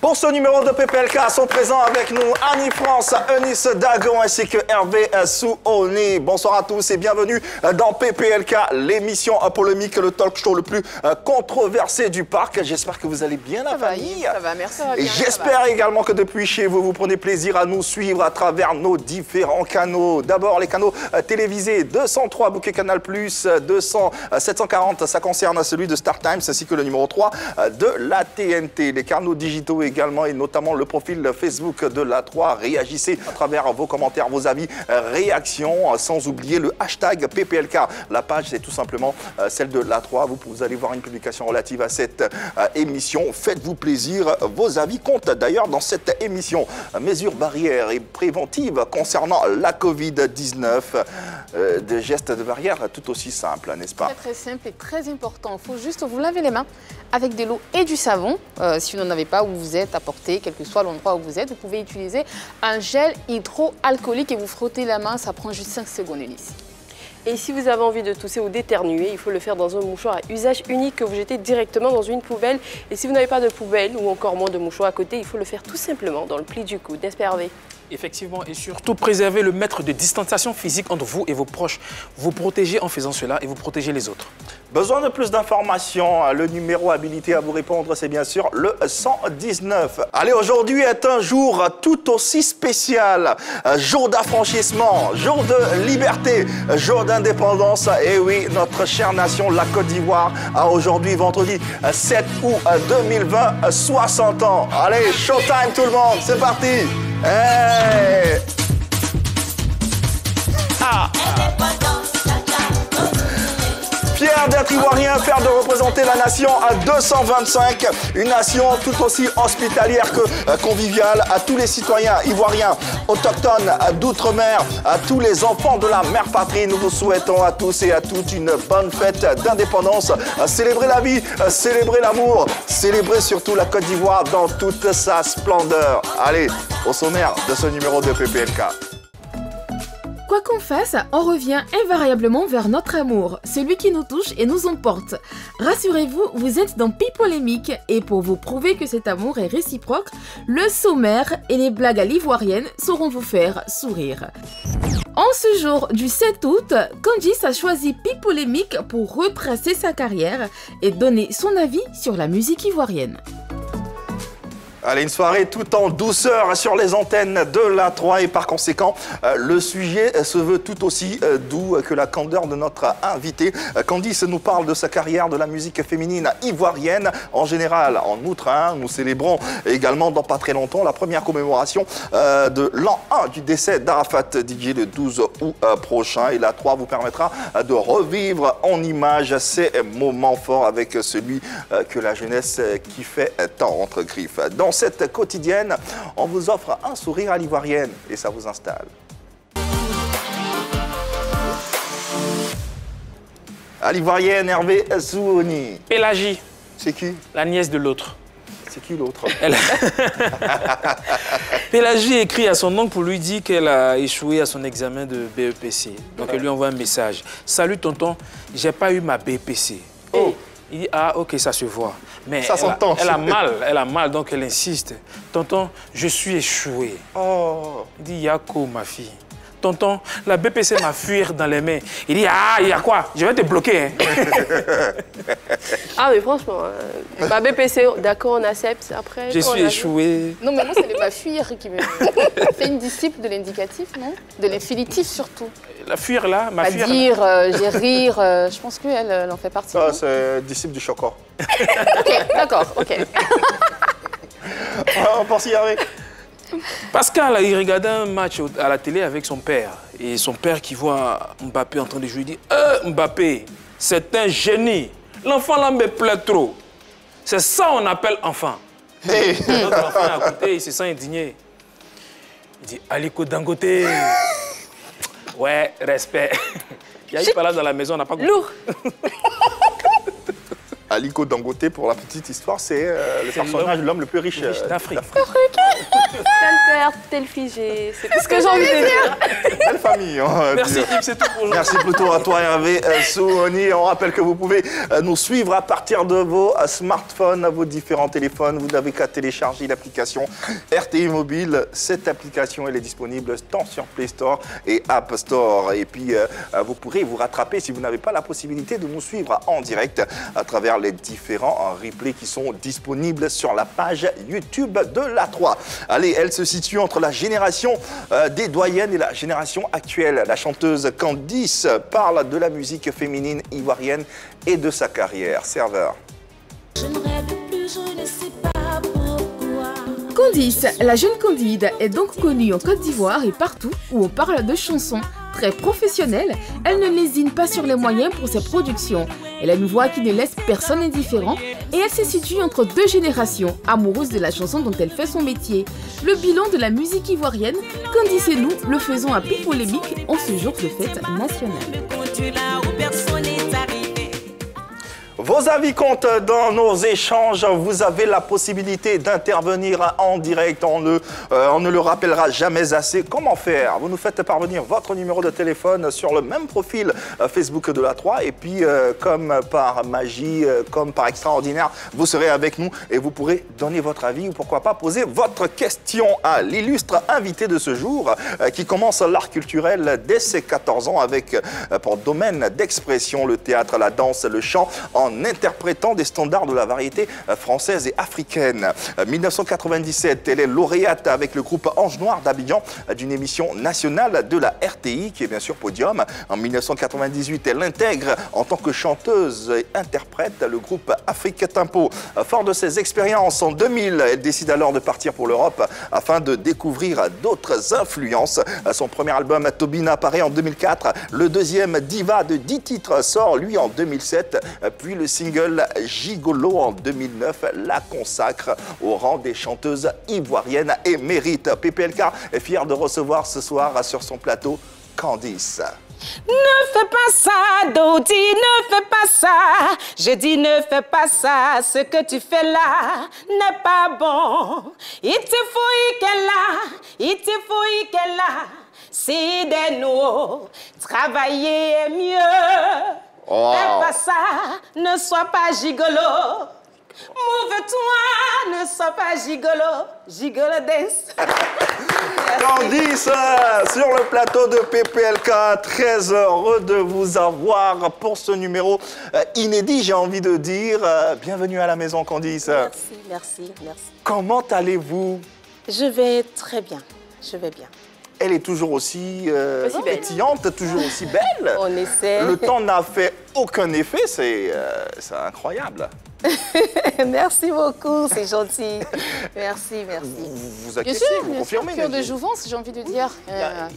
Pour ce numéro de PPLK sont présents avec nous Annie France, Eunice Dagon ainsi que Hervé Souoni. Bonsoir à tous et bienvenue dans PPLK, l'émission polémique, le talk show le plus controversé du parc. J'espère que vous allez bien, la famille. Ça va, merci. Et j'espère également que depuis chez vous, vous prenez plaisir à nous suivre à travers nos différents canaux. D'abord, les canaux télévisés 203 bouquet Canal+, 740, ça concerne celui de Star Times ainsi que le numéro 3 de la TNT. Les canaux digitaux également et notamment le profil Facebook de l'A3. Réagissez à travers vos commentaires, vos avis, réactions, sans oublier le hashtag PPLK. La page, c'est tout simplement celle de l'A3. Vous allez voir une publication relative à cette émission. Faites-vous plaisir, vos avis comptent d'ailleurs dans cette émission. Mesures barrières et préventives concernant la Covid-19. Des gestes de barrière tout aussi simples, n'est-ce pas? Très simple et très important. Il faut juste vous laver les mains avec de l'eau et du savon. Si vous n'en avez pas où vous êtes, apporté, quel que soit l'endroit où vous êtes, vous pouvez utiliser un gel hydroalcoolique et vous frottez la main. Ça prend juste 5 secondes, Ulysse. Et si vous avez envie de tousser ou d'éternuer, il faut le faire dans un mouchoir à usage unique que vous jetez directement dans une poubelle. Et si vous n'avez pas de poubelle ou encore moins de mouchoir à côté, il faut le faire tout simplement dans le pli du coude. N'est-ce pas, Hervé? Effectivement, et surtout préservez le mètre de distanciation physique entre vous et vos proches. Vous protégez en faisant cela et vous protégez les autres. Besoin de plus d'informations, le numéro habilité à vous répondre, c'est bien sûr le 119. Allez, aujourd'hui est un jour tout aussi spécial. Jour d'affranchissement, jour de liberté, jour d'indépendance. Et oui, notre chère nation, la Côte d'Ivoire, a aujourd'hui, vendredi 7 août 2020, 60 ans. Allez, showtime tout le monde, c'est parti. Hey! Ah! Fier d'être ivoirien, fier de représenter la nation à 225, une nation tout aussi hospitalière que conviviale. À tous les citoyens ivoiriens, autochtones, d'outre-mer, à tous les enfants de la mère patrie, nous vous souhaitons à tous et à toutes une bonne fête d'indépendance. Célébrer la vie, célébrer l'amour, célébrer surtout la Côte d'Ivoire dans toute sa splendeur. Allez, au sommaire de ce numéro de PPLK. Quoi qu'on fasse, on revient invariablement vers notre amour, celui qui nous touche et nous emporte. Rassurez-vous, vous êtes dans Pipolémique et pour vous prouver que cet amour est réciproque, le sommaire et les blagues à l'ivoirienne sauront vous faire sourire. En ce jour du 7 août, Candice a choisi Pipolémique pour retracer sa carrière et donner son avis sur la musique ivoirienne. Allez, une soirée tout en douceur sur les antennes de l'A3 et par conséquent, le sujet se veut tout aussi doux que la candeur de notre invité. Candice nous parle de sa carrière de la musique féminine ivoirienne en général. En outre, nous célébrons également dans pas très longtemps la première commémoration de l'an 1 du décès d'Arafat Didier le 12 août prochain. Et l'A3 vous permettra de revivre en images ces moments forts avec celui que la jeunesse kiffait tant entre griffes. Dans cette quotidienne, on vous offre un sourire à l'ivoirienne et ça vous installe. À l'ivoirienne, Hervé Souoni. Pélagie. C'est qui? La nièce de l'autre. C'est qui l'autre? Pélagie écrit à son oncle pour lui dire qu'elle a échoué à son examen de BEPC. Donc elle lui envoie un message. Salut tonton, j'ai pas eu ma BEPC. Oh. Il dit, ah ok, ça se voit. Mais ça s'entend. Elle a mal, donc elle insiste. Tonton, je suis échoué. Oh. Il dit, Yako, ma fille. Tonton, la BPC m'a fuir dans les mains. Il dit, ah, il y a quoi? Je vais te bloquer. Hein. Ah, mais franchement, ma BPC, d'accord, on accepte. Après, je suis échoué. Non, mais moi, c'est pas fuir qui me... C'est une disciple de l'indicatif, non? De l'infinitif, surtout. La fuir, là, ma fuir... Pas dire, j'ai rire, je pense qu'elle en fait partie. Ça, c'est disciple du Choco. Ok, d'accord, ok. On pense y arriver. Pascal, il regardait un match à la télé avec son père. Et son père qui voit Mbappé en train de jouer, il dit « Mbappé, c'est un génie. L'enfant là me plaît trop. C'est ça on appelle enfant. » Hey. Notre enfant à côté, il se sent indigné. Il dit « Aliko Dangote. » Ouais, respect. Il y a eu pas là dans la maison, on n'a pas compris. Lourd. Aliko Dangote, pour la petite histoire, c'est le personnage de l'homme le plus riche d'Afrique. RTL Figé. C'est tout ce que j'ai envie de dire. Belle famille. Hein, Merci Yves, c'est tout pour aujourd'hui. Merci plutôt à toi Hervé Souni. On rappelle que vous pouvez nous suivre à partir de vos smartphones, vos différents téléphones. Vous n'avez qu'à télécharger l'application RTI Mobile. Cette application, elle est disponible tant sur Play Store et App Store. Et puis, vous pourrez vous rattraper si vous n'avez pas la possibilité de nous suivre en direct à travers les différents replays qui sont disponibles sur la page YouTube de la 3. Allez, elle se situe entre la génération des doyennes et la génération actuelle. La chanteuse Candice parle de la musique féminine ivoirienne et de sa carrière. Serveur. Je ne rêve plus, je ne sais pas pourquoi. Candice, la jeune Candide, est donc connue en Côte d'Ivoire et partout où on parle de chansons. Très professionnelle, elle ne lésine pas sur les moyens pour ses productions. Elle a une voix qui ne laisse personne indifférent et elle se situe entre deux générations, amoureuse de la chanson dont elle fait son métier. Le bilan de la musique ivoirienne, Candice et nous le faisons à Pipolémique en ce jour de fête nationale. Vos avis comptent dans nos échanges. Vous avez la possibilité d'intervenir en direct. On ne le rappellera jamais assez. Comment faire? Vous nous faites parvenir votre numéro de téléphone sur le même profil Facebook de la 3. Et puis, comme par magie, comme par extraordinaire, vous serez avec nous et vous pourrez donner votre avis ou pourquoi pas poser votre question à l'illustre invité de ce jour qui commence l'art culturel dès ses 14 ans avec pour domaine d'expression le théâtre, la danse, le chant en interprétant des standards de la variété française et africaine. 1997, elle est lauréate avec le groupe Ange Noir d'Abidjan d'une émission nationale de la RTI qui est bien sûr Podium. En 1998, elle intègre en tant que chanteuse et interprète le groupe Afrique Tempo. Fort de ses expériences, en 2000, elle décide alors de partir pour l'Europe afin de découvrir d'autres influences. Son premier album Tobina paraît en 2004. Le deuxième, Diva de 10 titres, sort lui en 2007. Puis le single Gigolo en 2009 la consacre au rang des chanteuses ivoiriennes émérites. PPLK est fier de recevoir ce soir sur son plateau Candice. Ne fais pas ça, Dodi, ne fais pas ça. Je dis ne fais pas ça, ce que tu fais là n'est pas bon. Il te faut qu'elle là, il te faut qu'elle là. C'est des nous, travailler est mieux. Wow. Fais pas ça, ne sois pas gigolo. Mouve-toi, ne sois pas gigolo. Gigolo dance. Candice, sur le plateau de PPLK, très heureux de vous avoir pour ce numéro inédit, j'ai envie de dire. Bienvenue à la maison, Candice. Merci, merci, merci. Comment allez-vous? Je vais très bien, je vais bien. Elle est toujours aussi Aussi belle. pétillante, toujours aussi belle. On essaie. Le temps n'a fait aucun effet, c'est incroyable. Merci beaucoup, c'est gentil. Merci, merci. Vous Bien acquiescez, sûr, vous bien sûr, confirmez. cœur de jouvence, j'ai envie de dire,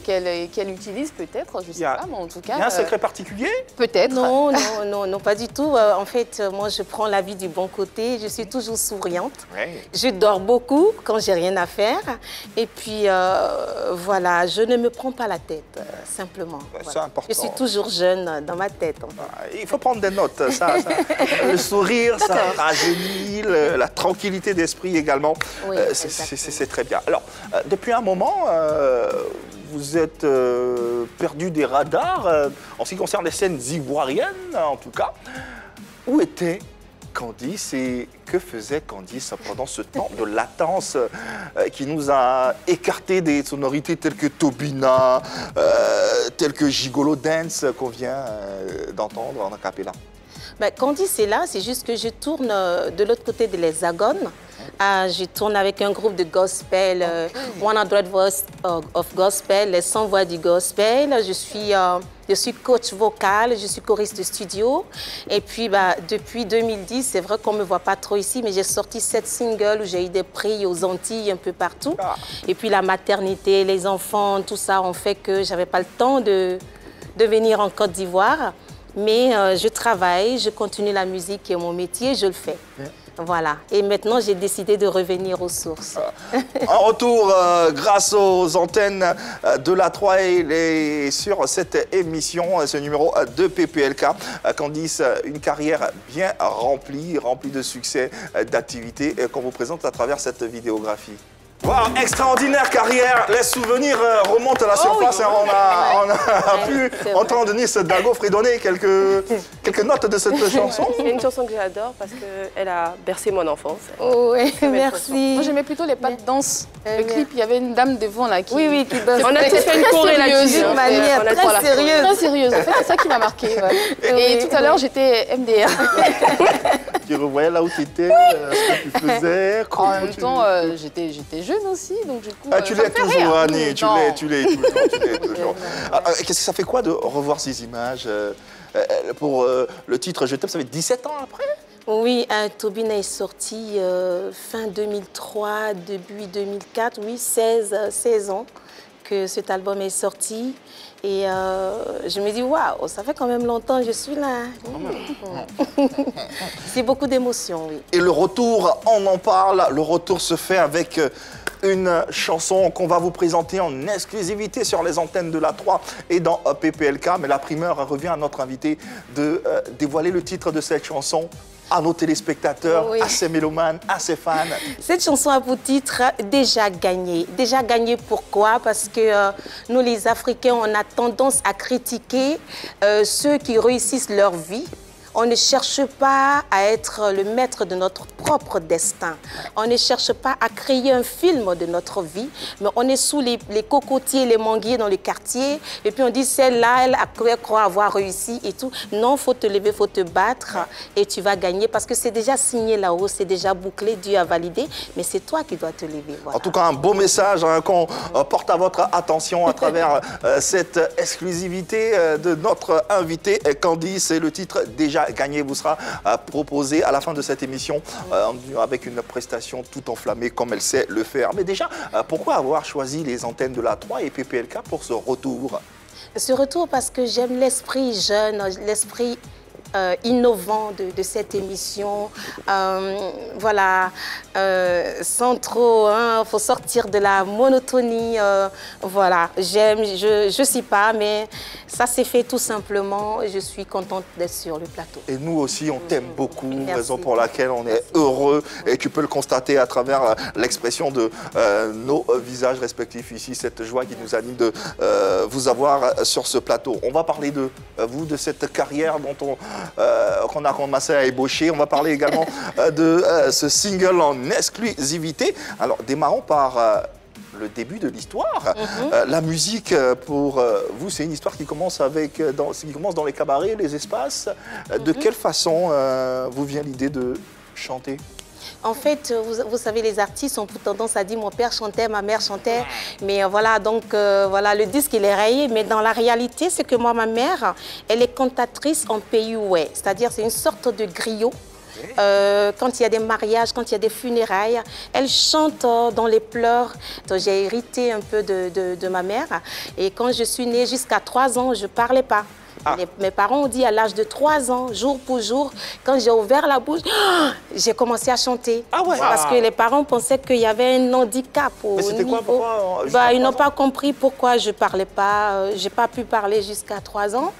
qu'elle utilise peut-être, je sais pas, mais en tout cas... Il y a un secret particulier? Peut-être. Non, non, non, non, pas du tout. En fait, moi, je prends la vie du bon côté. Je suis toujours souriante. Ouais. Je dors beaucoup quand j'ai rien à faire. Et puis, voilà, je ne me prends pas la tête, simplement. C'est Voilà. important. Je suis toujours jeune dans ma tête, en fait. Il faut prendre des notes, le sourire, ça rajeunit, la tranquillité d'esprit également. Oui, c'est très bien. Alors, depuis un moment, vous êtes perdu des radars en ce qui concerne les scènes ivoiriennes, en tout cas. Où était Candice et que faisait Candice pendant ce temps de latence qui nous a écarté des sonorités telles que Tobina, telles que Gigolo Dance qu'on vient d'entendre en acapella? Ben, Candice est là, c'est juste que je tourne de l'autre côté de l'Hexagone. Je tourne avec un groupe de gospel, 100 Voices of Gospel, les 100 voix du gospel. Je suis coach vocal, je suis choriste de studio. Et puis, depuis 2010, c'est vrai qu'on ne me voit pas trop ici, mais j'ai sorti 7 singles où j'ai eu des prix aux Antilles, un peu partout. Et puis, la maternité, les enfants, tout ça ont fait que je n'avais pas le temps de venir en Côte d'Ivoire. Mais je travaille, je continue la musique qui est mon métier, je le fais. Voilà. Et maintenant, j'ai décidé de revenir aux sources. En retour, grâce aux antennes de la 3 et sur cette émission, ce numéro de PPLK. Candice, une carrière bien remplie de succès, d'activités qu'on vous présente à travers cette vidéographie. Wow, extraordinaire carrière. Les souvenirs remontent à la surface. Oui. Hein. On a pu c'est entendre Denise Dago fredonner quelques notes de cette chanson. C'est une chanson que j'adore parce qu'elle a bercé mon enfance. Oh, oui, belle merci. Moi, j'aimais plutôt les pas de danse. Le clip, il y avait une dame devant là qui... Oui, qui danse. On a tous fait une choré là-dessus. D'une manière très Voilà. sérieuse. Très sérieuse. En fait, c'est ça qui m'a marqué. Ouais. Et tout à l'heure, j'étais MDR. Tu revoyais là où tu étais, ce que tu faisais. En même temps, j'étais jeune aussi, donc du coup... Ah, tu ça l'es me fait toujours, rire. Annie, tu Non. l'es toujours. Qu'est-ce que ça fait quoi de revoir ces images pour le titre Je t'aime, ça fait 17 ans après? Oui, Tobin est sorti fin 2003, début 2004, oui, 16 ans que cet album est sorti. Et je me dis, waouh, ça fait quand même longtemps que je suis là. C'est beaucoup d'émotions, oui. Et le retour, on en parle, le retour se fait avec une chanson qu'on va vous présenter en exclusivité sur les antennes de la 3 et dans PPLK. Mais la primeur revient à notre invité de dévoiler le titre de cette chanson à nos téléspectateurs, Oui. à ses mélomanes, à ses fans. Cette chanson a pour titre Déjà gagné. Déjà gagné pourquoi? Parce que nous les Africains, on a tendance à critiquer ceux qui réussissent leur vie. On ne cherche pas à être le maître de notre propre destin. On ne cherche pas à créer un film de notre vie, mais on est sous les cocotiers, les manguiers dans le quartier, et puis on dit celle-là, elle croit avoir réussi et tout. Non, il faut te lever, il faut te battre et tu vas gagner parce que c'est déjà signé là-haut, c'est déjà bouclé, Dieu a validé, mais c'est toi qui dois te lever. Voilà. En tout cas, un beau message qu'on porte à votre attention à travers cette exclusivité de notre invité Candy. C'est le titre Déjà gagné, vous sera proposé à la fin de cette émission avec une prestation tout enflammée comme elle sait le faire. Mais déjà, pourquoi avoir choisi les antennes de la 3 et PPLK pour ce retour? Ce retour parce que j'aime l'esprit jeune, l'esprit innovant de cette émission. Voilà, sans trop, faut sortir de la monotonie. Voilà, j'aime, je sais pas, mais ça s'est fait tout simplement. Je suis contente d'être sur le plateau. Et nous aussi, on t'aime beaucoup, Merci. raison pour laquelle on est heureux. Et tu peux le constater à travers l'expression de nos visages respectifs ici, cette joie qui nous anime de vous avoir sur ce plateau. On va parler de vous, de cette carrière dont qu'on a commencé à ébaucher. On va parler également de ce single en exclusivité. Alors, démarrons par le début de l'histoire. La musique, pour vous, c'est une histoire qui commence, dans les cabarets, les espaces. De quelle façon vous vient l'idée de chanter? En fait, vous savez, les artistes ont pour tendance à dire mon père chantait, ma mère chantait. Mais voilà, donc voilà, le disque il est rayé. Mais dans la réalité, c'est que moi, ma mère, elle est cantatrice en pays ouest. C'est-à-dire, c'est une sorte de griot. Quand il y a des mariages, quand il y a des funérailles, elle chante dans les pleurs. J'ai hérité un peu de ma mère. Et quand je suis née, jusqu'à 3 ans, je ne parlais pas. Mes parents ont dit à l'âge de 3 ans, jour pour jour, quand j'ai ouvert la bouche, j'ai commencé à chanter. Ah ouais. Parce que les parents pensaient qu'il y avait un handicap au Mais c'était quoi, niveau. pourquoi, Ils n'ont pas compris pourquoi je ne parlais pas. Je n'ai pas pu parler jusqu'à 3 ans.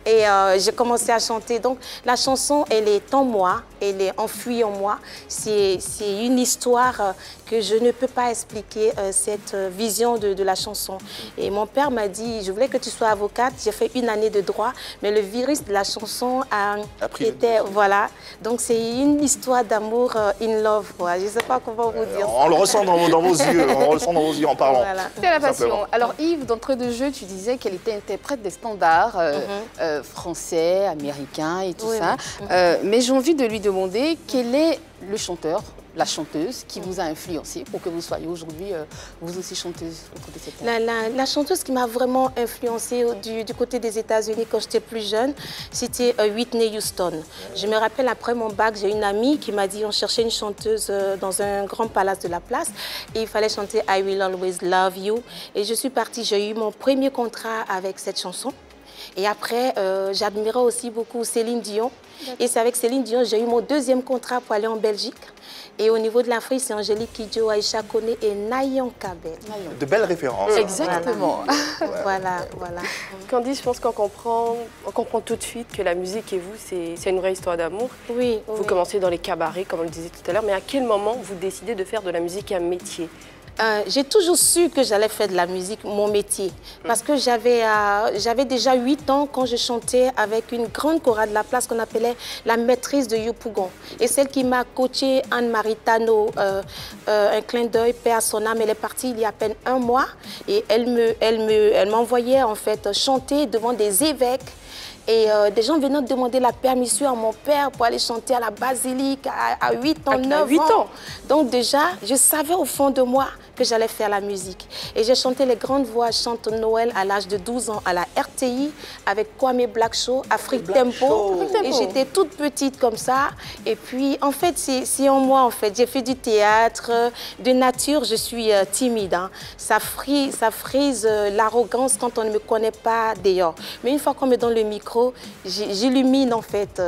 Et j'ai commencé à chanter. Donc la chanson, elle est en moi, elle est enfouie en moi. C'est une histoire que je ne peux pas expliquer, cette vision de la chanson. Et mon père m'a dit, je voulais que tu sois avocate. J'ai fait 1 année de droit, mais le virus de la chanson a été... Voilà. Donc c'est une histoire d'amour in love. Quoi. Je ne sais pas comment vous dire On le ressent dans vos yeux, on le ressent dans vos yeux en parlant. Voilà. C'est la passion. Simplement. Alors Yves, d'entrée de jeu, tu disais qu'elle était interprète des standards français, américains et tout Oui, ça. Mais j'ai envie de lui demander quel est le chanteur, la chanteuse qui vous a influencé pour que vous soyez aujourd'hui vous aussi chanteuse au côté de cette terre. La chanteuse qui m'a vraiment influencée du côté des États-Unis quand j'étais plus jeune, c'était Whitney Houston. Je me rappelle après mon bac, j'ai une amie qui m'a dit on cherchait une chanteuse dans un grand palace de la place et il fallait chanter I Will Always Love You. Et je suis partie, j'ai eu mon premier contrat avec cette chanson. Et après, j'admirais aussi beaucoup Céline Dion. Et c'est avec Céline Dion, j'ai eu mon 2e contrat pour aller en Belgique. Et au niveau de l'Afrique, c'est Angélique Kidjo, Aïcha Koné et Nayon Kabel. De belles références. Exactement. Voilà. Candy, je pense qu'on comprend tout de suite que la musique et vous, c'est une vraie histoire d'amour. Oui. Vous commencez dans les cabarets, comme on le disait tout à l'heure, mais à quel moment vous décidez de faire de la musique un métier? J'ai toujours su que j'allais faire de la musique, mon métier. Parce que j'avais déjà 8 ans quand je chantais avec une grande chorale de la place qu'on appelait la maîtrise de Yopougon. Et celle qui m'a coachée, Anne-Marie Tano, un clin d'œil, paix à son âme, elle est partie il y a à peine 1 mois. Et elle m'envoyait en fait chanter devant des évêques. Et des gens venaient demander la permission à mon père pour aller chanter à la basilique à 8 ans, 9 ans. Donc déjà, je savais au fond de moi que j'allais faire la musique. Et j'ai chanté les grandes voix, chante Noël à l'âge de 12 ans à la RTI avec Kwame Black Show, Afrique Tempo. Et j'étais toute petite comme ça. Et puis, en fait, c'est en moi, en fait. J'ai fait du théâtre. De nature, je suis timide. Hein. Ça frise l'arrogance quand on ne me connaît pas dehors. Mais une fois qu'on me donne le micro, j'illumine, en fait.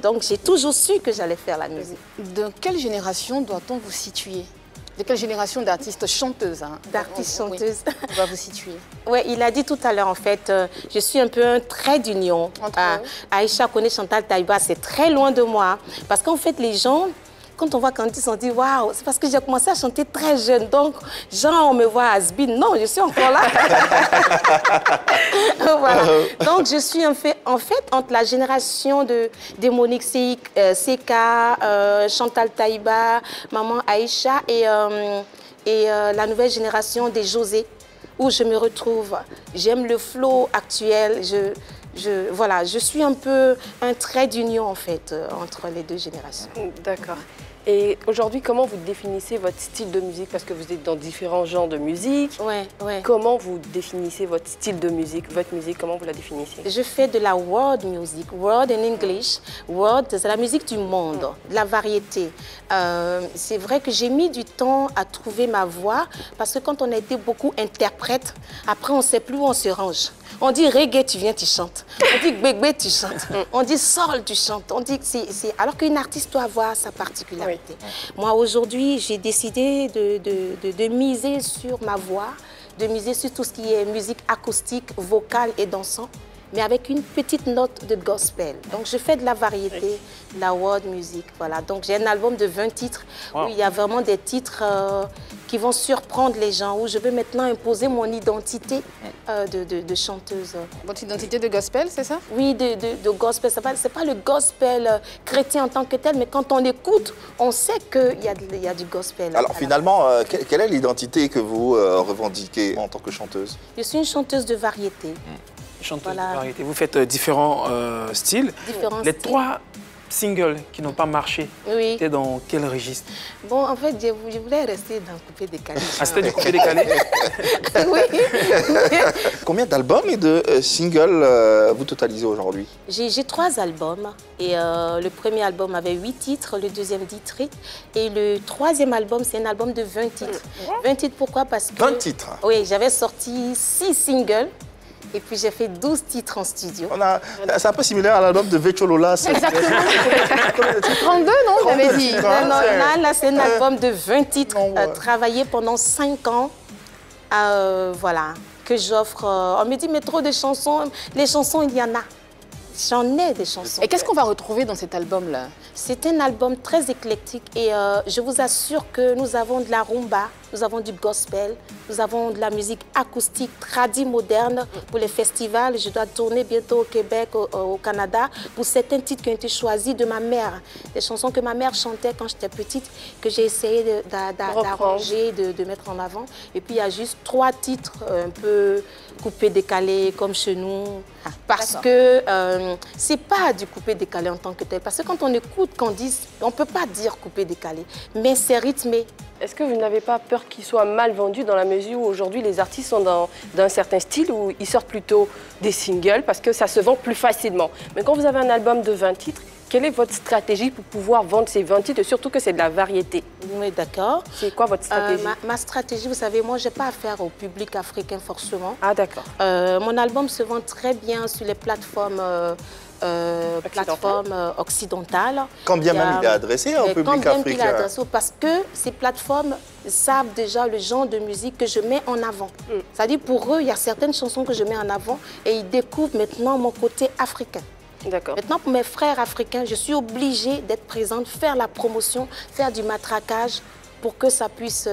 Donc, j'ai toujours su que j'allais faire la musique. De quelle génération doit-on vous situer? De quelle génération d'artistes chanteuses hein? D'artistes chanteuses. Oui, on va vous situer. Oui, il a dit tout à l'heure, en fait, je suis un peu un trait d'union. Aïcha connaît Chantal Taïba, c'est très loin de moi. Parce qu'en fait, les gens, quand on voit Candice, on dit waouh, c'est parce que j'ai commencé à chanter très jeune. Donc, genre, on me voit has-been. Non, je suis encore là. Voilà. Donc, je suis en fait entre la génération de Monique Seka, Chantal Taïba, Maman Aïcha et la nouvelle génération des José, où je me retrouve. J'aime le flow actuel. Voilà, je suis un peu un trait d'union en fait entre les deux générations. D'accord. Et aujourd'hui, comment vous définissez votre style de musique? Parce que vous êtes dans différents genres de musique. Ouais. Comment vous définissez votre style de musique, votre musique, comment vous la définissez? Je fais de la world music, world in English. World, c'est la musique du monde, de la variété. C'est vrai que j'ai mis du temps à trouver ma voix parce que quand on a été beaucoup interprète, après on ne sait plus où on se range. On dit reggae, tu viens, tu chantes. On dit gbegbe, tu chantes. On dit soul, tu chantes. On dit alors qu'une artiste doit avoir sa particularité. Oui. Moi, aujourd'hui, j'ai décidé de miser sur ma voix, de miser sur tout ce qui est musique acoustique, vocale et dansant, mais avec une petite note de gospel. Donc, je fais de la variété, de la world music. Voilà. Donc, j'ai un album de 20 titres où il y a vraiment des titres qui vont surprendre les gens, où je veux maintenant imposer mon identité de chanteuse. Votre identité de gospel, c'est ça? Oui, de gospel. Ce n'est pas le gospel chrétien en tant que tel, mais quand on écoute, on sait qu'il y a du gospel. Alors finalement, quelle est l'identité que vous revendiquez en tant que chanteuse? Je suis une chanteuse de variété. Chanteuse de variété. Vous faites différents styles. Les 3 singles qui n'ont pas marché, c'était dans quel registre? Bon, en fait, je voulais rester dans le coupé décalé. Ah, c'était du coupé décalé? Oui. Combien d'albums et de singles vous totalisez aujourd'hui? J'ai 3 albums. Et le premier album avait 8 titres, le deuxième 10 titres. Et le 3e album, c'est un album de 20 titres. 20 titres, pourquoi? Parce que... 20 titres? Oui, j'avais sorti 6 singles. Et puis j'ai fait 12 titres en studio. C'est un peu similaire à l'album de Vecholola. Exactement. 32, non? Vous avez dit. Non, là c'est un album de 20 titres, travaillé pendant 5 ans. Voilà, que j'offre. On me dit, mais trop de chansons. Les chansons, il y en a. J'en ai des chansons. Et qu'est-ce qu'on va retrouver dans cet album-là? C'est un album très éclectique et je vous assure que nous avons de la rumba, nous avons du gospel, nous avons de la musique acoustique, tradie, moderne pour les festivals. Je dois tourner bientôt au Québec, au Canada, pour certains titres qui ont été choisis de ma mère. Des chansons que ma mère chantait quand j'étais petite, que j'ai essayé d'arranger, de mettre en avant. Et puis il y a juste 3 titres un peu coupés, décalés, comme chez nous. Parce que c'est pas du coupé décalé en tant que tel. Parce que quand on écoute Candice, on ne peut pas dire coupé décalé, mais c'est rythmé. Est-ce que vous n'avez pas peur qu'il soit mal vendu dans la mesure où aujourd'hui les artistes sont dans un certain style où ils sortent plutôt des singles parce que ça se vend plus facilement? Mais quand vous avez un album de 20 titres, quelle est votre stratégie pour pouvoir vendre ces 20 titres et surtout que c'est de la variété? Oui, d'accord. C'est quoi votre stratégie? Ma stratégie, vous savez, moi, je n'ai pas affaire au public africain forcément. Ah, d'accord. Mon album se vend très bien sur les plateformes occidentales. Quand bien même il est adressé au public africain. Parce que ces plateformes savent déjà le genre de musique que je mets en avant. C'est-à-dire pour eux, il y a certaines chansons que je mets en avant et ils découvrent maintenant mon côté africain. Maintenant, pour mes frères africains, je suis obligée d'être présente, faire la promotion, faire du matraquage pour que ça puisse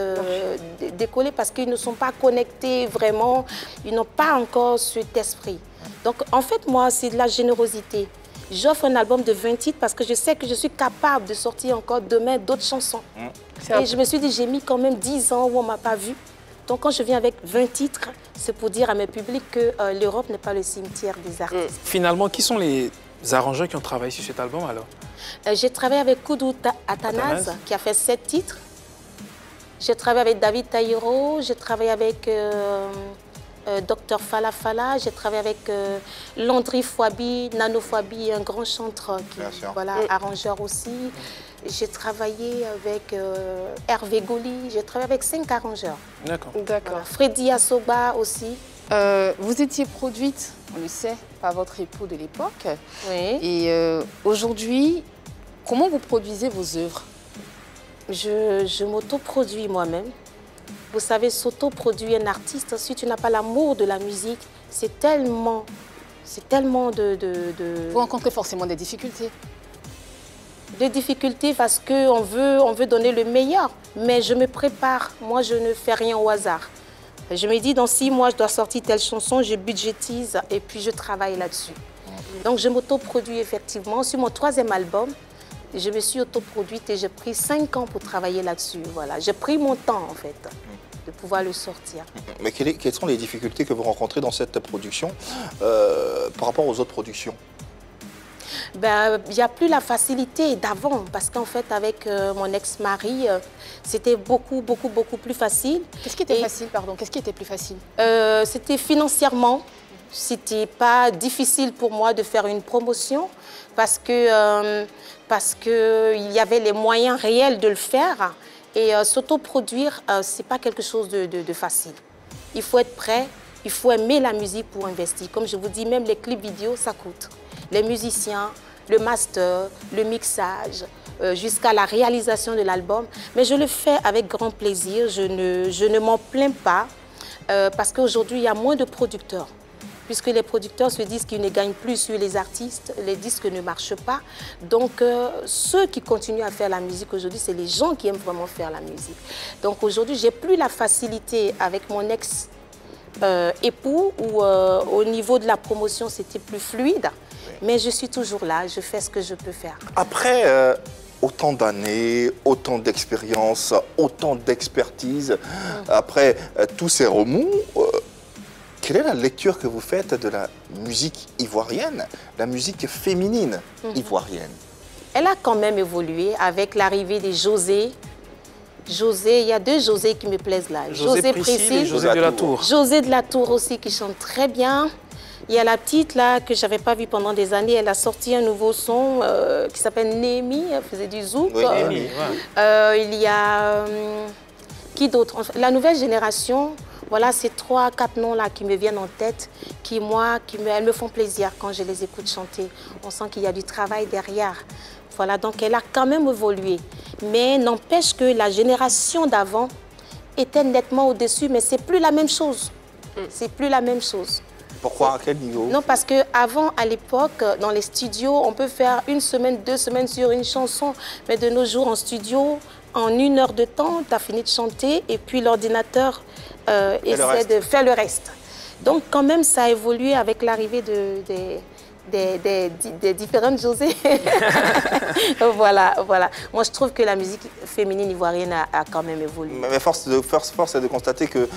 décoller parce qu'ils ne sont pas connectés vraiment, ils n'ont pas encore cet esprit. Donc en fait, moi, c'est de la générosité. J'offre un album de 20 titres parce que je sais que je suis capable de sortir encore demain d'autres chansons. Et je me suis dit, j'ai mis quand même 10 ans où on ne m'a pas vu. Donc quand je viens avec 20 titres, c'est pour dire à mes publics que l'Europe n'est pas le cimetière des artistes. Finalement, qui sont les arrangeurs qui ont travaillé sur cet album alors? J'ai travaillé avec Koudou Athanase, qui a fait 7 titres. J'ai travaillé avec David Taïro, j'ai travaillé avec Dr Fala, j'ai travaillé avec Landry Fouabi, Nano Fouabi, un grand chanteur qui est arrangeur aussi. J'ai travaillé avec Hervé Goli, j'ai travaillé avec 5 arrangeurs. D'accord. Voilà. Freddy Assoba aussi. Vous étiez produite, on le sait, par votre époux de l'époque. Oui. Et aujourd'hui, comment vous produisez vos œuvres? Je m'autoproduis moi-même. Vous savez, s'autoproduire un artiste, si tu n'as pas l'amour de la musique, c'est tellement de... Vous rencontrez forcément des difficultés. Des difficultés parce qu'on veut donner le meilleur. Mais je me prépare. Moi, je ne fais rien au hasard. Je me dis, dans 6 mois, je dois sortir telle chanson, je budgétise et puis je travaille là-dessus. Donc, je m'autoproduis effectivement. Sur mon 3e album, je me suis autoproduite et j'ai pris 5 ans pour travailler là-dessus. Voilà. J'ai pris mon temps, en fait, de pouvoir le sortir. Mais quelles sont les difficultés que vous rencontrez dans cette production par rapport aux autres productions? Ben, il n'y a plus la facilité d'avant parce qu'en fait, avec mon ex-mari, c'était beaucoup plus facile. Qu'est-ce qui était facile, pardon? Qu'est-ce qui était plus facile? C'était financièrement. C'était pas difficile pour moi de faire une promotion parce que il y avait les moyens réels de le faire. Et s'autoproduire, c'est pas quelque chose de facile. Il faut être prêt, il faut aimer la musique pour investir. Comme je vous dis, même les clips vidéo, ça coûte. Les musiciens, le master, le mixage, jusqu'à la réalisation de l'album. Mais je le fais avec grand plaisir, je ne m'en plains pas parce qu'aujourd'hui, il y a moins de producteurs. Puisque les producteurs se disent qu'ils ne gagnent plus sur les artistes, les disques ne marchent pas. Donc, ceux qui continuent à faire la musique aujourd'hui, c'est les gens qui aiment vraiment faire la musique. Donc aujourd'hui, j'ai plus la facilité avec mon ex-époux où au niveau de la promotion, c'était plus fluide. Mais je suis toujours là, je fais ce que je peux faire. Après autant d'années, autant d'expérience, autant d'expertise, après tous ces remous, quelle est la lecture que vous faites de la musique ivoirienne, la musique féminine ivoirienne? Elle a quand même évolué avec l'arrivée des José. José, il y a 2 José qui me plaisent là. José Priscille et José de la Tour. José de la Tour aussi qui chante très bien. Il y a la petite là que je n'avais pas vue pendant des années. Elle a sorti un nouveau son qui s'appelle Némi. Elle faisait du zouk. Oui, Némi, il y a qui d'autre? La nouvelle génération. Voilà, ces 3, 4 noms-là qui me viennent en tête, elles me font plaisir quand je les écoute chanter. On sent qu'il y a du travail derrière. Voilà, donc elle a quand même évolué. Mais n'empêche que la génération d'avant était nettement au-dessus, mais c'est plus la même chose. C'est plus la même chose. Pourquoi? À quel niveau? Non, parce qu'avant, à l'époque, dans les studios, on peut faire 1 semaine, 2 semaines sur une chanson. Mais de nos jours, en studio, en 1 heure de temps, tu as fini de chanter et puis l'ordinateur essaie de faire le reste. Donc, quand même, ça a évolué avec l'arrivée des différentes José. Voilà. Moi, je trouve que la musique féminine ivoirienne a quand même évolué. Mais force est de constater que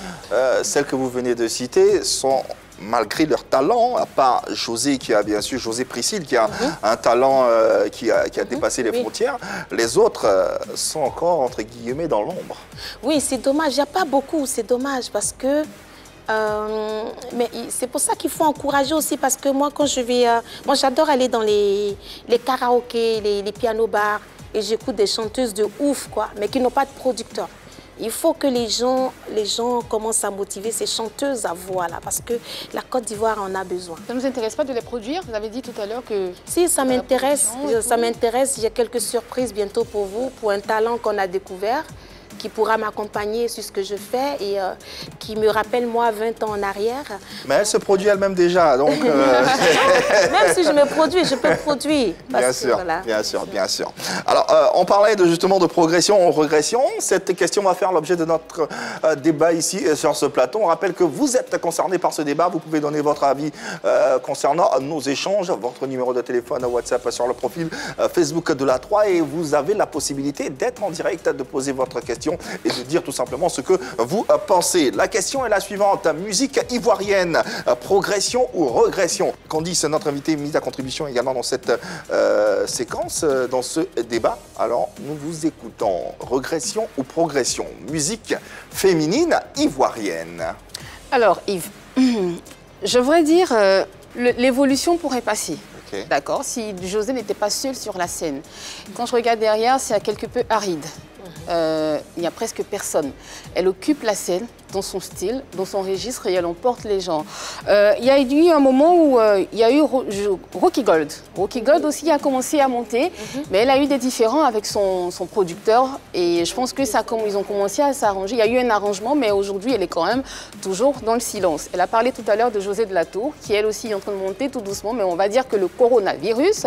celles que vous venez de citer sont, malgré leur talent, à part José, qui a bien sûr José Priscille, qui a un talent qui a dépassé les frontières, les autres sont encore, entre guillemets, dans l'ombre. Oui, c'est dommage. Il n'y a pas beaucoup. C'est dommage parce que... mais c'est pour ça qu'il faut encourager aussi parce que moi, quand je vais... moi, j'adore aller dans les karaokés, les pianos-bars et j'écoute des chanteuses de ouf, quoi, mais qui n'ont pas de producteur. Il faut que les gens commencent à motiver ces chanteuses à voix là, parce que la Côte d'Ivoire en a besoin. Ça ne nous intéresse pas de les produire? Vous avez dit tout à l'heure que... Si, ça m'intéresse. Ça m'intéresse. J'ai quelques surprises bientôt pour vous, pour un talent qu'on a découvert. qui pourra m'accompagner sur ce que je fais et qui me rappelle moi 20 ans en arrière. Mais elle se produit elle-même déjà, donc... Même si je me produis, je peux produire. Bien sûr, voilà. Bien sûr, bien sûr. Alors, on parlait justement de progression en régression. Cette question va faire l'objet de notre débat ici sur ce plateau. On rappelle que vous êtes concerné par ce débat. Vous pouvez donner votre avis concernant nos échanges, votre numéro de téléphone WhatsApp sur le profil Facebook de la 3 et vous avez la possibilité d'être en direct, de poser votre question et de dire tout simplement ce que vous pensez. La question est la suivante. Musique ivoirienne, progression ou régression? Candice, notre invité, mise à contribution également dans cette séquence, dans ce débat. Alors, nous vous écoutons. Régression ou progression? Musique féminine ivoirienne. Alors, Yves, je voudrais dire, l'évolution pourrait passer. Okay. D'accord, si José n'était pas seule sur la scène. Quand je regarde derrière, c'est quelque peu aride. Il n'y a presque personne. Elle occupe la scène dans son style, dans son registre et elle emporte les gens. Il y a eu un moment où il y a eu Rocky Gold. Rocky Gold aussi a commencé à monter, mais elle a eu des différends avec son producteur et je pense que ça, comme ils ont commencé à s'arranger, il y a eu un arrangement, mais aujourd'hui elle est quand même toujours dans le silence. Elle a parlé tout à l'heure de José de la Tour, qui elle aussi est en train de monter tout doucement, mais on va dire que le coronavirus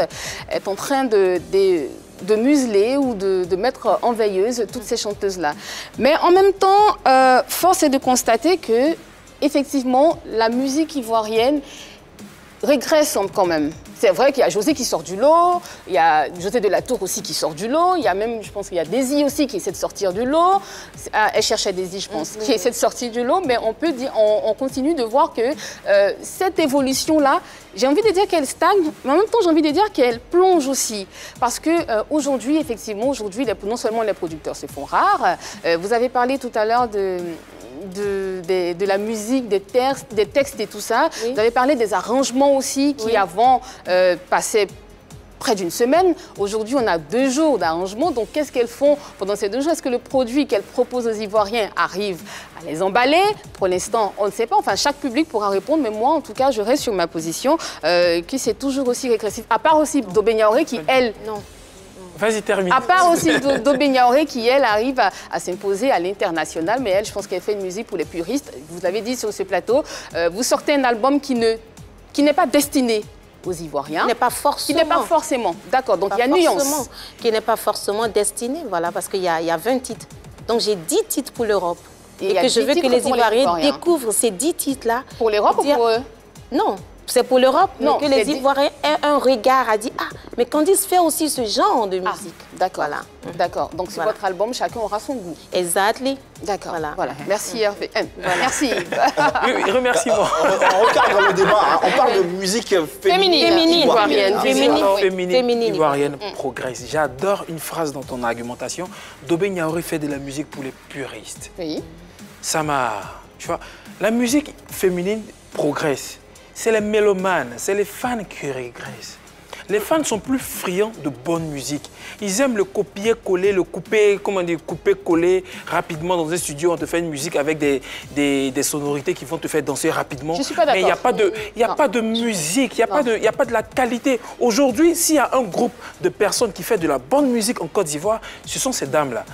est en train de museler ou de mettre en veilleuse toutes ces chanteuses-là. Mais en même temps, force est de constater que, effectivement, la musique ivoirienne régresse quand même. C'est vrai qu'il y a José qui sort du lot, il y a José de la Tour aussi qui sort du lot, il y a même, je pense qu'il y a Daisy aussi qui essaie de sortir du lot. Elle cherchait Daisy, je pense, qui essaie de sortir du lot, mais on peut dire, on continue de voir que cette évolution-là, j'ai envie de dire qu'elle stagne, mais en même temps, j'ai envie de dire qu'elle plonge aussi. Parce que aujourd'hui, effectivement, aujourd'hui, non seulement les producteurs se font rares, vous avez parlé tout à l'heure de la musique, des textes et tout ça. Oui. Vous avez parlé des arrangements aussi qui avant passaient près d'une semaine. Aujourd'hui, on a 2 jours d'arrangement. Donc, qu'est-ce qu'elles font pendant ces 2 jours? Est-ce que le produit qu'elles proposent aux Ivoiriens arrive à les emballer? Pour l'instant, on ne sait pas. Enfin, chaque public pourra répondre. Mais moi, en tout cas, je reste sur ma position que c'est toujours aussi régressif. À part aussi Dobé Niaouré qui, elle... Non. Vas-y, termine. À part aussi Dobé Niaouré qui, elle, arrive à s'imposer à l'international. Mais elle, je pense qu'elle fait une musique pour les puristes. Vous l'avez dit sur ce plateau. Vous sortez un album qui n'est pas destiné aux Ivoiriens. Qui n'est pas forcément. Qui n'est pas forcément. D'accord, donc il y a nuance. Qui n'est pas forcément destiné, voilà, parce qu'il y a 20 titres. Donc j'ai 10 titres pour l'Europe. Et que je veux que les Ivoiriens découvrent ces 10 titres-là. Pour l'Europe ou pour eux? Non. C'est pour l'Europe, mais que les Ivoiriens aient un regard à dire « Ah, mais Candice fait aussi ce genre de musique. » D'accord, voilà. D'accord. Donc, sur votre album, chacun aura son goût. Exactement. D'accord. Voilà. Merci Hervé. Merci. Oui, remercie-moi. On recadre le débat. Hein. On parle de musique féminine ivoirienne. Féminine ivoirienne progresse. J'adore une phrase dans ton argumentation. Dobé Niaouré fait de la musique pour les puristes. Oui. Ça m'a... Tu vois, la musique féminine progresse. C'est les mélomanes, c'est les fans qui régressent. Les fans sont plus friands de bonne musique. Ils aiment le copier-coller, le couper-coller rapidement dans un studio. On te fait une musique avec des sonorités qui vont te faire danser rapidement. Je suis pas d'accord. Mais il n'y a pas de musique, il n'y a pas de la qualité. Aujourd'hui, s'il y a un groupe de personnes qui fait de la bonne musique en Côte d'Ivoire, ce sont ces dames-là.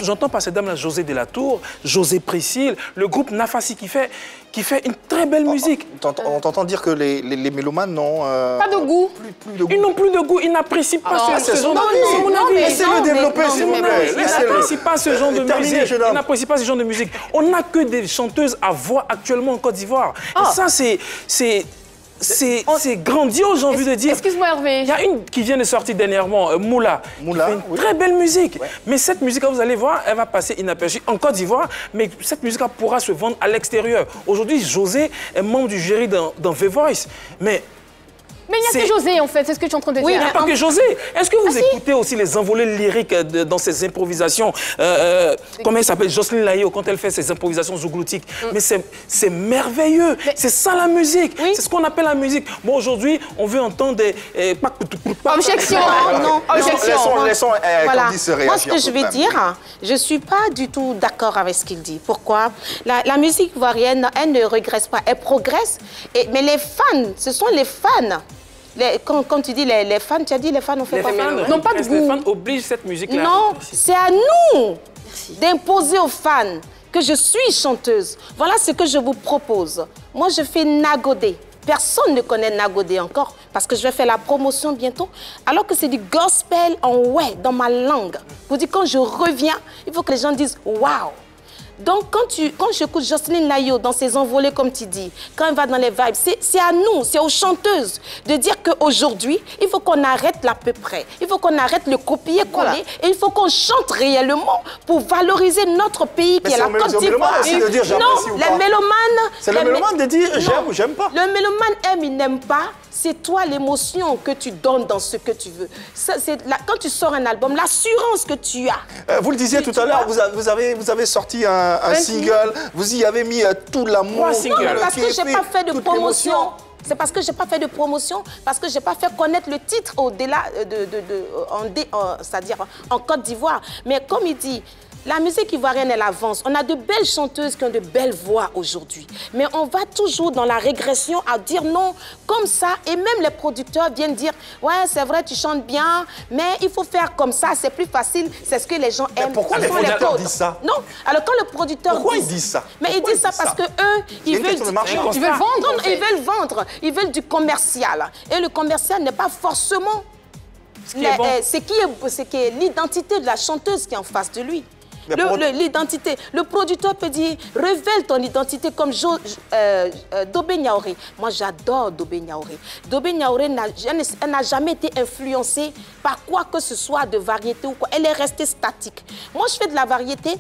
J'entends par ces dames-là José de la Tour, José Priscille, le groupe Nafasi qui fait une très belle musique. On t'entend dire que les mélomanes n'ont pas de goût. Plus de goût. Ils n'ont plus de goût, ils n'apprécient pas ce genre de musique. C'est mon avis. Laissez-le développer, s'il vous plaît. Ils n'apprécient pas ce genre de musique. Ils n'apprécient pas ce genre de musique. On n'a que des chanteuses à voix actuellement en Côte d'Ivoire. Et ça, c'est grandiose, j'ai envie de dire. Excuse-moi, Hervé. Il y a une qui vient de sortir dernièrement, Moula. Qui fait une très belle musique. Ouais. Mais cette musique, vous allez voir, elle va passer inaperçue en Côte d'Ivoire, mais cette musique pourra se vendre à l'extérieur. Aujourd'hui, José est membre du jury dans The Voice. Mais il n'y a que José, en fait, c'est ce que tu es en train de dire. Oui, il n'y a pas que José. Est-ce que vous écoutez aussi les envolées lyriques dans ses improvisations comment elle s'appelle, Jocelyne Layo, quand elle fait ses improvisations zougloutiques. Mais c'est merveilleux. C'est ça la musique. C'est ce qu'on appelle la musique. Bon, aujourd'hui, on veut entendre des... Objection. Non, objection. Laissons Candice réagir. Moi, ce que je vais dire, je ne suis pas du tout d'accord avec ce qu'il dit. Pourquoi? La musique ivoirienne, elle ne régresse pas, elle progresse. Mais les fans, ce sont les fans. Quand tu dis les fans, tu as dit les fans ont fait quoi? Non, pas de goût. Les fans obligent cette musique-là. Non, c'est à nous. d'imposer aux fans que je suis chanteuse. Voilà ce que je vous propose. Moi, je fais Nagodé. Personne ne connaît Nagodé encore parce que je vais faire la promotion bientôt. Alors que c'est du gospel en ouais, dans ma langue. Vous dites, quand je reviens, il faut que les gens disent « Waouh ». Donc, quand j'écoute Jocelyne Layo dans ses envolées, comme tu dis, quand elle va dans les vibes, c'est à nous, c'est aux chanteuses de dire qu'aujourd'hui, il faut qu'on arrête l'à peu près. Il faut qu'on arrête le copier-coller et il faut qu'on chante réellement pour valoriser notre pays qui est la Côte d'Ivoire. Non, les mélomanes... C'est le mélomane de dire j'aime ou j'aime pas. Le mélomane aime, il n'aime pas. C'est toi l'émotion que tu donnes dans ce que tu veux. Quand tu sors un album, l'assurance que tu as. Vous le disiez tout à l'heure, vous avez sorti un single, vous y avez mis tout l'amour. Parce que je n'ai pas fait de promotion. C'est parce que je n'ai pas fait de promotion, parce que je n'ai pas fait connaître le titre au-delà c'est-à-dire en Côte d'Ivoire. Mais comme il dit, la musique ivoirienne, elle avance. On a de belles chanteuses qui ont de belles voix aujourd'hui. Mais on va toujours dans la régression à dire non, comme ça. Et même les producteurs viennent dire, ouais, c'est vrai, tu chantes bien, mais il faut faire comme ça, c'est plus facile, c'est ce que les gens aiment. Mais pourquoi les producteurs disent ça? Non, alors quand le producteur pourquoi ils disent ça? Mais ils disent ça parce que eux, ils veulent vendre. Ils veulent vendre, ils veulent du commercial. Et le commercial n'est pas forcément ce qui est l'identité de la chanteuse qui est en face de lui. L'identité. Le producteur peut dire, révèle ton identité comme Dobé Niaoré. Moi, j'adore Dobé Niaoré. Dobé Niaoré n'a jamais été influencée par quoi que ce soit de variété ou quoi. Elle est restée statique. Moi, je fais de la variété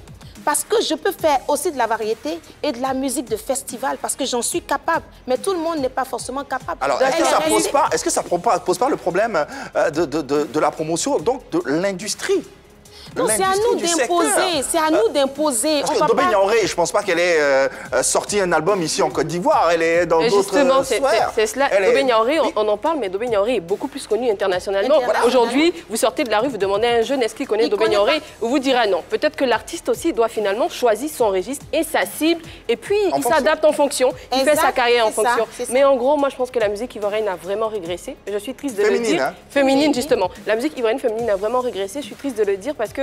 parce que je peux faire aussi de la variété et de la musique de festival parce que j'en suis capable. Mais tout le monde n'est pas forcément capable. Alors, est-ce que ça pose pas le problème de la promotion, donc de l'industrie? Non, c'est à nous d'imposer, c'est à nous d'imposer. Parce que Dobé Niaoré, je ne pense pas qu'elle ait sorti un album ici en Côte d'Ivoire, elle est dans d'autres sphères. C'est cela, Dobé Niaoré, on en parle, mais Dobé Niaoré est beaucoup plus connu internationalement. Aujourd'hui, vous sortez de la rue, vous demandez à un jeune est-ce qu'il connaît Dobé Niaoré, vous direz non. Peut-être que l'artiste aussi doit finalement choisir son registre et sa cible, et puis il s'adapte en fonction, il fait sa carrière en fonction. Mais en gros, moi je pense que la musique ivoirienne a vraiment régressé. Je suis triste de le dire. Féminine, justement. La musique ivoirienne féminine a vraiment régressé, je suis triste de le dire parce que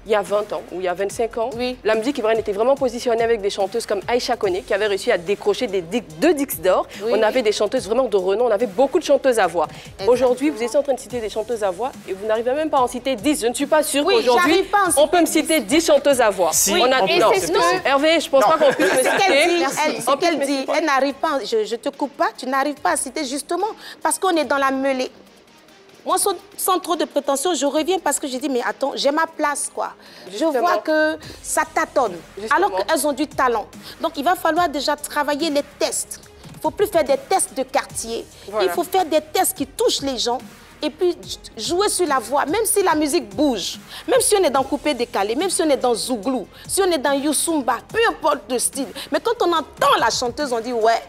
il y a 20 ans ou il y a 25 ans, la musique ivoirienne était vraiment positionnée avec des chanteuses comme Aïcha Koné qui avait réussi à décrocher deux disques d'or. On avait des chanteuses vraiment de renom, on avait beaucoup de chanteuses à voix. Aujourd'hui, vous étiez en train de citer des chanteuses à voix et vous n'arrivez même pas à en citer 10. Je ne suis pas sûre qu'aujourd'hui, on peut me citer 10 chanteuses à voix. Si. Hervé, je ne pense pas qu'on puisse me citer. Ce qu'elle dit, elle n'arrive pas, je te coupe pas, tu n'arrives pas à citer justement parce qu'on est dans la mêlée. Moi, sans trop de prétention, je reviens parce que je dis, mais attends, j'ai ma place, quoi. Justement. Je vois que ça tâtonne, alors qu'elles ont du talent. Donc, il va falloir déjà travailler les tests. Il ne faut plus faire des tests de quartier. Il faut faire des tests qui touchent les gens et puis jouer sur la voix, même si la musique bouge, même si on est dans coupé décalé, même si on est dans Zouglou, si on est dans Youssumba, peu importe le style. Mais quand on entend la chanteuse, on dit, ouais,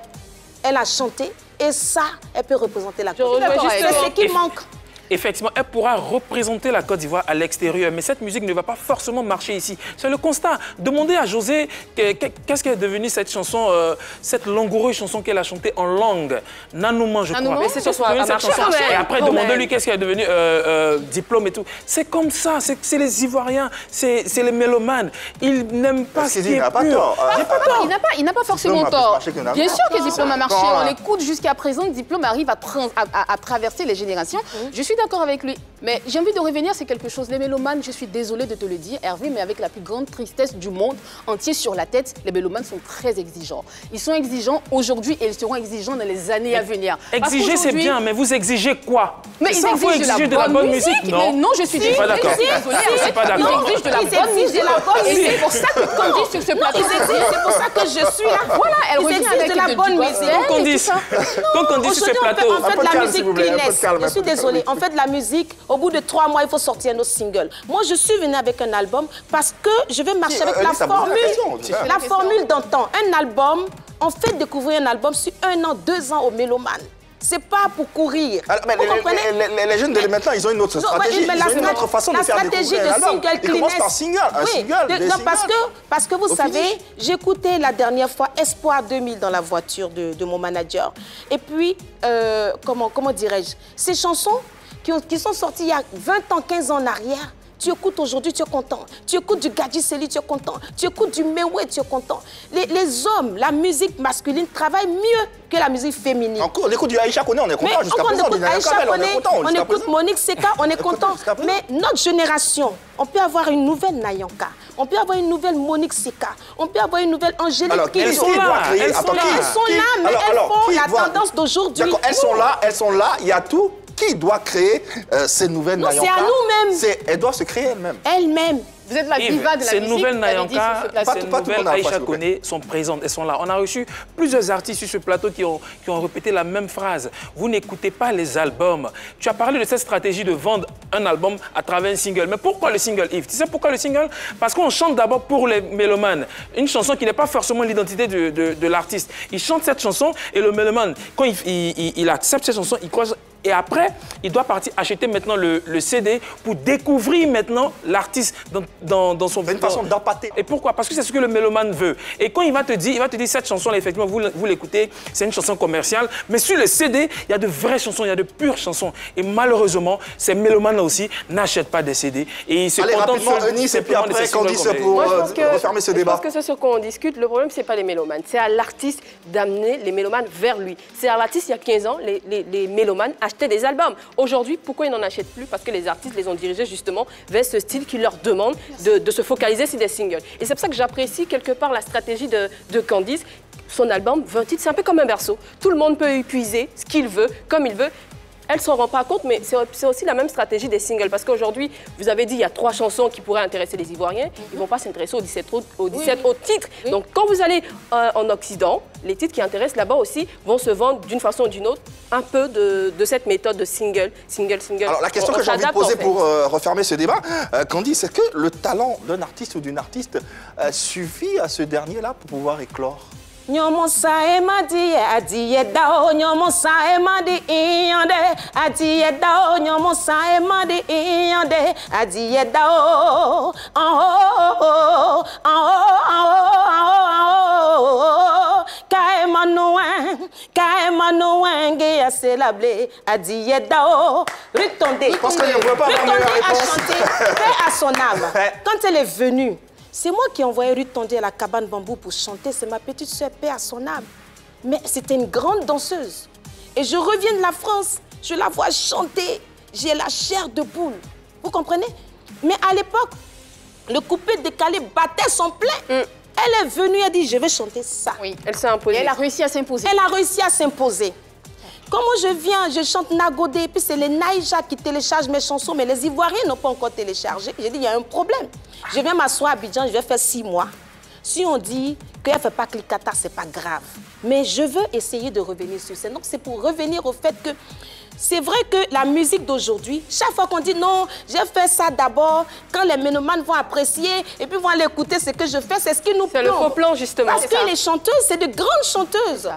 elle a chanté et ça, elle peut représenter la Côte d'Ivoire. C'est ce qui manque. Effectivement, elle pourra représenter la Côte d'Ivoire à l'extérieur, mais cette musique ne va pas forcément marcher ici. C'est le constat. Demandez à José qu'est-ce qu'elle est devenue cette chanson, cette langoureuse chanson qu'elle a chantée en langue. Nanouman, je crois. Mais c'est cette chanson. Et après, demandez-lui qu'est-ce qu'elle est devenue, diplôme et tout. C'est comme ça, c'est les Ivoiriens, c'est les mélomanes. Ils n'aiment pas ce qui est pur. Il n'a pas forcément tort. Bien sûr que Diplôme a marché. On l'écoute jusqu'à présent. Diplôme arrive à traverser les générations. Je suis d'accord avec lui, mais j'ai envie de revenir, c'est quelque chose. Les mélomanes, je suis désolée de te le dire, Hervé, mais avec la plus grande tristesse du monde entier sur la tête, les mélomanes sont très exigeants. Ils sont exigeants aujourd'hui et ils seront exigeants dans les années à venir. Exiger, c'est bien, mais vous exigez quoi? Mais ils exigent de la bonne musique. Non, non, je suis désolée. Pas d'accord. Je suis pas d'accord. Ils exigent de la bonne musique. Et c'est pour ça que Candice sur ce plateau. C'est pour ça que je suis là. Voilà, elle revient avec de la bonne musique. Quand Candice sur ce plateau. On fait de la musique cleanest. Je suis désolée. On fait de la musique, au bout de 3 mois, il faut sortir un autre single. Moi, je suis venue avec un album parce que je vais marcher avec la formule d'antan. Un album, on fait découvrir un album sur 1 an, 2 ans aux mélomanes. C'est pas pour courir. Alors, mais les jeunes de maintenant, ils ont une autre stratégie. Ils ont une autre façon de faire découvrir un album. Ils commencent par single. Parce que vous savez, j'écoutais la dernière fois Espoir 2000 dans la voiture de mon manager. Et puis, comment dirais-je, ces chansons qui sont sorties il y a 20 ans, 15 ans en arrière, Tu écoutes aujourd'hui, tu es content. Tu écoutes du Gadji Seli, tu es content. Tu écoutes du Mewe, tu es content. Les hommes, la musique masculine travaille mieux que la musique féminine. On écoute du Aïcha Koné, on est content jusqu'à présent. On écoute Aïcha Koné, on écoute Monique Seka, on est content. Mais notre génération, on peut avoir une nouvelle Nayanka, on peut avoir une nouvelle Monique Seka, on peut avoir une nouvelle Angélique. Alors, elles sont là, elles sont là, mais elles font la tendance d'aujourd'hui. D'accord, elles sont là, il y a tout. Qui doit créer ces nouvelles Nayanka? C'est à nous-mêmes. Elles doivent se créer elles-mêmes. Elles-mêmes. Vous êtes la diva de la ces musique. nouvelles Nayanka, ces nouvelles Aïcha Koné Koné sont présentes, elles sont là. On a reçu plusieurs artistes sur ce plateau qui ont répété la même phrase. Vous n'écoutez pas les albums. Tu as parlé de cette stratégie de vendre un album à travers un single. Mais pourquoi le single, Yves? Tu sais pourquoi le single? Parce qu'on chante d'abord pour les mélomanes. Une chanson qui n'est pas forcément l'identité de l'artiste. Il chante cette chanson et le mélomane, quand il accepte cette chanson, il croise. Et après, il doit partir acheter maintenant le CD pour découvrir maintenant l'artiste dans son... C'est une façon d'empâter. Et pourquoi? Parce que c'est ce que le mélomane veut. Et quand il va te dire cette chanson-là, effectivement, vous l'écoutez, c'est une chanson commerciale. Mais sur le CD, il y a de vraies chansons, il y a de pures chansons. Et malheureusement, ces mélomanes-là aussi n'achètent pas des CD. Et ils se contentent Eunice, et puis après, Candice, pour refermer ce débat. Je pense que c'est ce qu'on discute. Le problème, ce n'est pas les mélomanes. C'est à l'artiste d'amener les mélomanes vers lui. C'est à l'artiste, il y a 15 ans, les mélomanes achetaient des albums. Aujourd'hui, pourquoi ils n'en achètent plus? Parce que les artistes les ont dirigés justement vers ce style qui leur demande de se focaliser sur des singles. Et c'est pour ça que j'apprécie quelque part la stratégie de Candice. Son album, 20 titres, c'est un peu comme un berceau. Tout le monde peut épuiser ce qu'il veut, comme il veut. Elle ne s'en rend pas compte, mais c'est aussi la même stratégie des singles. Parce qu'aujourd'hui, vous avez dit, il y a 3 chansons qui pourraient intéresser les Ivoiriens. Ils ne vont pas s'intéresser aux 17 autres titres. Oui. Donc, quand vous allez en Occident, les titres qui intéressent là-bas aussi vont se vendre d'une façon ou d'une autre, un peu de cette méthode de single. Alors, la question que j'ai envie de poser pour refermer ce débat, Candice, est-ce que le talent d'un artiste ou d'une artiste suffit à ce dernier-là pour pouvoir éclore? Nyomosa emadi adiye dao nyomosa emadi iyande adiye dao nyomosa emadi iyande adiye dao oh kaemanouen geya selable adiye dao retombez. Je pense qu'il ne peut pas avoir meilleure réponse. Paix à son âme. Quand elle est venue, c'est moi qui ai envoyé Ruth Tondé à la cabane bambou pour chanter. C'est ma petite sœur, paix à son âme. Mais c'était une grande danseuse. Et je reviens de la France, je la vois chanter. J'ai la chair de poule. Vous comprenez? Mais à l'époque, le coupé décalé battait son plein. Elle est venue, elle a dit, je vais chanter ça. Oui, elle s'est imposée. Et elle a réussi à s'imposer. Elle a réussi à s'imposer. Comment je viens, je chante Nagodé, puis c'est les Naïja qui téléchargent mes chansons, mais les Ivoiriens n'ont pas encore téléchargé. J'ai dit, il y a un problème. Je viens m'asseoir à Abidjan, je vais faire 6 mois. Si on dit qu'elle ne fait pas Klikata, ce n'est pas grave. Mais je veux essayer de revenir sur ça. Donc c'est pour revenir au fait que c'est vrai que la musique d'aujourd'hui, chaque fois qu'on dit non, j'ai fait ça d'abord, quand les mélomanes vont apprécier et puis vont aller écouter ce que je fais, c'est ce qui nous plombe. C'est le faux plan, justement. Parce que les chanteuses, c'est de grandes chanteuses.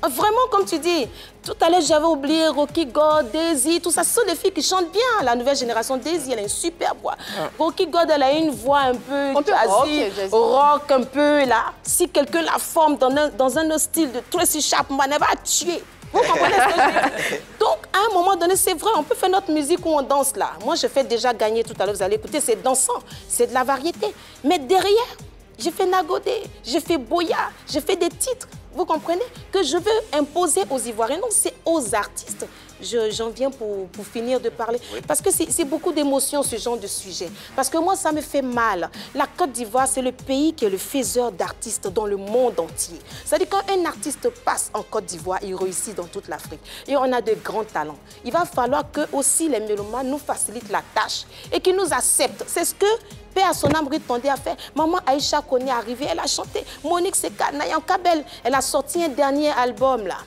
Vraiment, comme tu dis, tout à l'heure, j'avais oublié Rocky God, Daisy, tout ça. Ce sont des filles qui chantent bien. La nouvelle génération, Daisy, elle a une super voix. Rocky God, elle a une voix un peu jazzy, rock un peu, là. Si quelqu'un la forme dans un autre style de Tracy Chapman, elle va tuer. Vous comprenez ce que je veux dire? Donc, à un moment donné, c'est vrai, on peut faire notre musique où on danse, là. Moi, je fais déjà gagner tout à l'heure, vous allez écouter, c'est dansant, c'est de la variété. Mais derrière, j'ai fait Nagodé, j'ai fait Boya, j'ai fait des titres. Vous comprenez? Que je veux imposer aux Ivoiriens. Donc, c'est aux artistes. J'en viens pour finir de parler. Oui. Parce que c'est beaucoup d'émotions, ce genre de sujet. Parce que moi, ça me fait mal. La Côte d'Ivoire, c'est le pays qui est le faiseur d'artistes dans le monde entier. C'est-à-dire, quand un artiste passe en Côte d'Ivoire, il réussit dans toute l'Afrique. Et on a de grands talents. Il va falloir que aussi les mélomanes nous facilitent la tâche et qu'ils nous acceptent. C'est ce que paix à son âme, Ruth Tondé a fait. Maman Aïcha Koné est arrivée, elle a chanté. Monique Seka, Nayanka Bel, elle a sorti un dernier album là.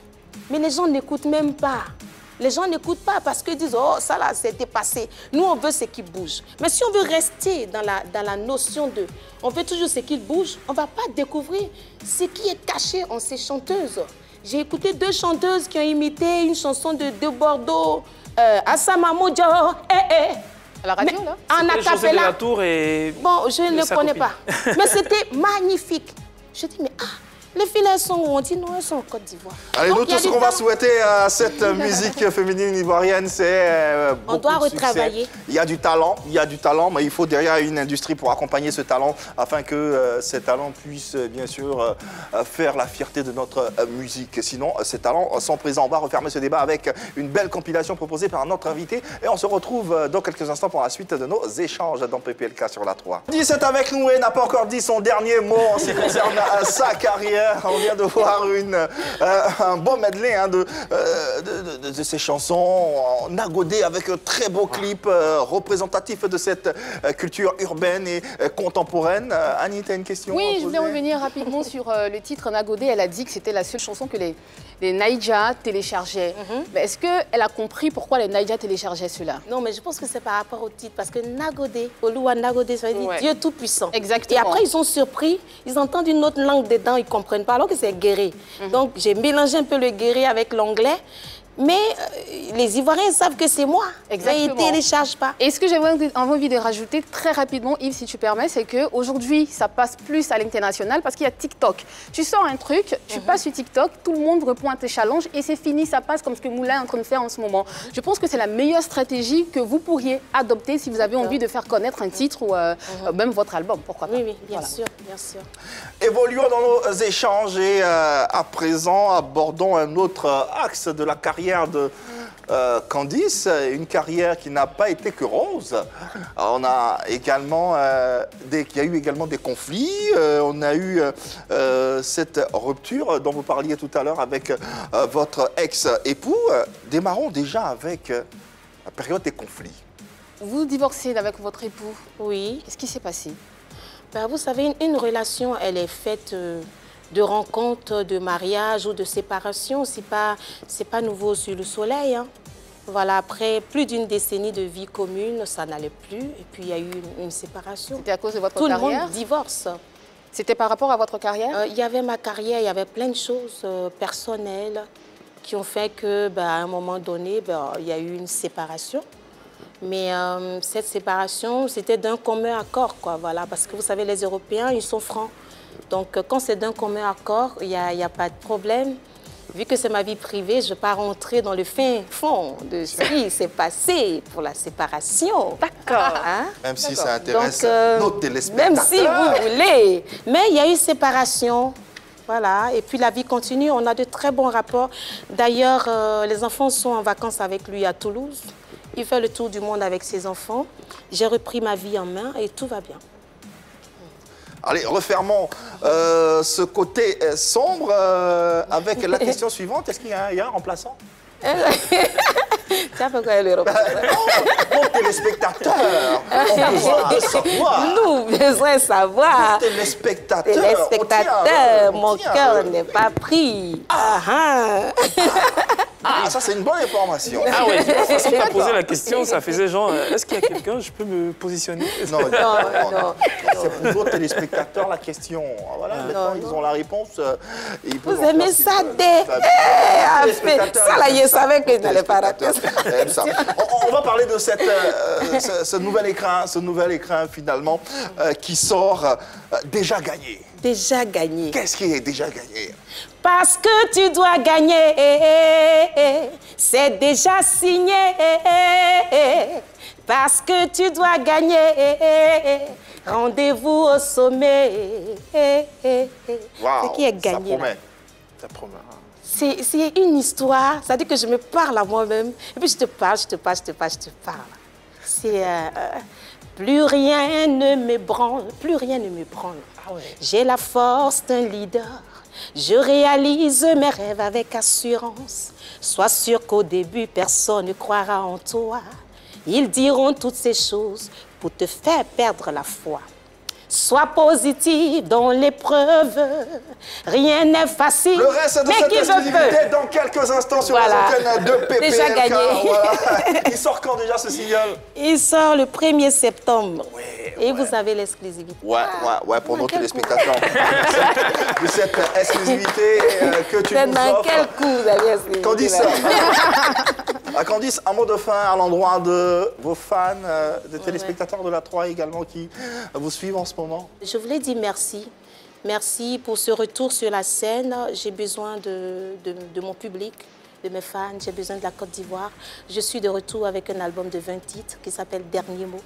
Mais les gens n'écoutent même pas. Les gens n'écoutent pas parce qu'ils disent « Oh, ça là, c'est dépassé. » Nous, on veut ce qui bouge. Mais si on veut rester dans la notion de... On veut toujours ce qui bouge, on ne va pas découvrir ce qui est caché en ces chanteuses. J'ai écouté 2 chanteuses qui ont imité une chanson de Bordeaux, Asama Mojo, À la radio, là? En acapella. Et... Bon, je ne le connais pas. Mais c'était magnifique. Je dis, mais Les filles, elles sont où? On dit non, elles sont en Côte d'Ivoire. Allez, Donc, nous, il y a tout ce du qu'on va temps. souhaiter à cette musique féminine ivoirienne, c'est On doit beaucoup de succès. retravailler. Il y a du talent, mais il faut derrière une industrie pour accompagner ce talent, afin que ces talents puissent, bien sûr, faire la fierté de notre musique. Sinon, ces talents sont présents. On va refermer ce débat avec une belle compilation proposée par notre invité. Et on se retrouve dans quelques instants pour la suite de nos échanges dans PPLK sur la 3. 17 avec nous et n'a pas encore dit son dernier mot en ce qui concerne sa carrière. On vient de voir un beau medley de ses chansons, nagodé avec un très beau clip représentatif de cette culture urbaine et contemporaine. Annie, tu as une question? Oui, à je voulais poser? revenir rapidement sur le titre Nagodé. Elle a dit que c'était la seule chanson que les Naija téléchargeaient. Mais est-ce qu'elle a compris pourquoi les Naija téléchargeaient cela? Non, mais je pense que c'est par rapport au titre. Parce que Nagodé, Oluwa Nagodé, ça veut dire Ouais. Dieu Tout-Puissant. Exactement. Et après, ils sont surpris, ils entendent une autre langue dedans, ils ne comprennent pas, alors que c'est guéré. Donc, j'ai mélangé un peu le guéré avec l'anglais. Mais les Ivoiriens savent que c'est moi. Exactement. Ils ne téléchargent pas. Et ce que j'avais envie de rajouter très rapidement, Yves, si tu permets, c'est qu'aujourd'hui, ça passe plus à l'international parce qu'il y a TikTok. Tu sors un truc, tu passes sur TikTok, tout le monde répond à tes challenges et c'est fini, ça passe comme ce que Moulin est en train de faire en ce moment. Je pense que c'est la meilleure stratégie que vous pourriez adopter si vous avez envie de faire connaître un titre ou même votre album, pourquoi pas. Oui, oui, bien Voilà. sûr, bien sûr. Évoluons dans nos échanges et à présent abordons un autre axe de la carrière de Candice, une carrière qui n'a pas été que rose. On a également il y a eu également des conflits, on a eu cette rupture dont vous parliez tout à l'heure avec votre ex-époux. Démarrons déjà avec la période des conflits. Vous divorcez avec votre époux. Oui. Qu'est-ce qui s'est passé? Ben, vous savez, une relation, elle est faite de rencontres, de mariage ou de séparation. C'est pas nouveau sur le soleil, hein. Voilà, après plus d'une décennie de vie commune, ça n'allait plus. Et puis, il y a eu une séparation. C'était à cause de votre Tout le carrière? monde divorce. C'était par rapport à votre carrière? Il y avait ma carrière, il y avait plein de choses personnelles qui ont fait que, ben, à un moment donné, ben, il y a eu une séparation. Mais cette séparation, c'était d'un commun accord, quoi, voilà, parce que vous savez, les Européens, ils sont francs. Donc, quand c'est d'un commun accord, il n'y a pas de problème. Vu que c'est ma vie privée, je ne vais pas rentrer dans le fin fond de ce qui s'est passé pour la séparation. D'accord. Hein? Même si ça intéresse Donc, nos téléspectateurs. même si vous voulez. Mais il y a eu séparation. Voilà. Et puis la vie continue. On a de très bons rapports. D'ailleurs, les enfants sont en vacances avec lui à Toulouse. Il fait le tour du monde avec ses enfants. J'ai repris ma vie en main et tout va bien. Allez, refermons ce côté sombre avec la question suivante. Est-ce qu'il y a un remplaçant? Tiens, pourquoi elle est reprend? Nos téléspectateurs, on besoin de savoir. Nous, besoin de savoir. Téléspectateurs, Téléspectateurs, mon on tient, cœur n'est pas pris. Ah, ça c'est une bonne information. Ah ouais, parce que tu as posé la question, ça faisait genre, est-ce qu'il y a quelqu'un, je peux me positionner? Non, non. c'est pour nos téléspectateurs la question. Voilà, maintenant ils ont la réponse. Ils peuvent Vous en aimez faire ce ça qu'ils dès... veulent. Téléspectateurs, ça là, je savais que je n'allais pas rater ça. Aime ça. On va parler de ce nouvel écran finalement qui sort déjà gagné. Déjà gagné. Qu'est-ce qui est déjà gagné? Parce que tu dois gagner, c'est déjà signé. Parce que tu dois gagner, rendez-vous au sommet. Waouh, Ce qui est gagné. ça promet. Ça promet. C'est une histoire, ça veut dire que je me parle à moi-même. Et puis je te parle. C'est... plus rien ne m'ébranle, plus rien ne m'ébranle. J'ai la force d'un leader. Je réalise mes rêves avec assurance. Sois sûr qu'au début, personne ne croira en toi. Ils diront toutes ces choses pour te faire perdre la foi. Sois positif dans l'épreuve. Rien n'est facile. Le reste de mais cette qui veut exclusivité peut. dans quelques instants sur Voilà. les antennes de PPLK. Déjà gagné. Voilà. Il sort quand déjà ce signal? Il sort le 1er septembre. Et ouais. vous avez l'exclusivité. Ouais, pour nos quel téléspectateurs. De cette exclusivité que tu C'est nous dans offres. quel coup vous avez l'exclusivité? Candice, Candice, un mot de fin à l'endroit de vos fans, des téléspectateurs de la 3 également qui vous suivent en ce moment. Je voulais dire merci. Merci pour ce retour sur la scène. J'ai besoin de mon public, de mes fans. J'ai besoin de la Côte d'Ivoire. Je suis de retour avec un album de 20 titres qui s'appelle Dernier mot.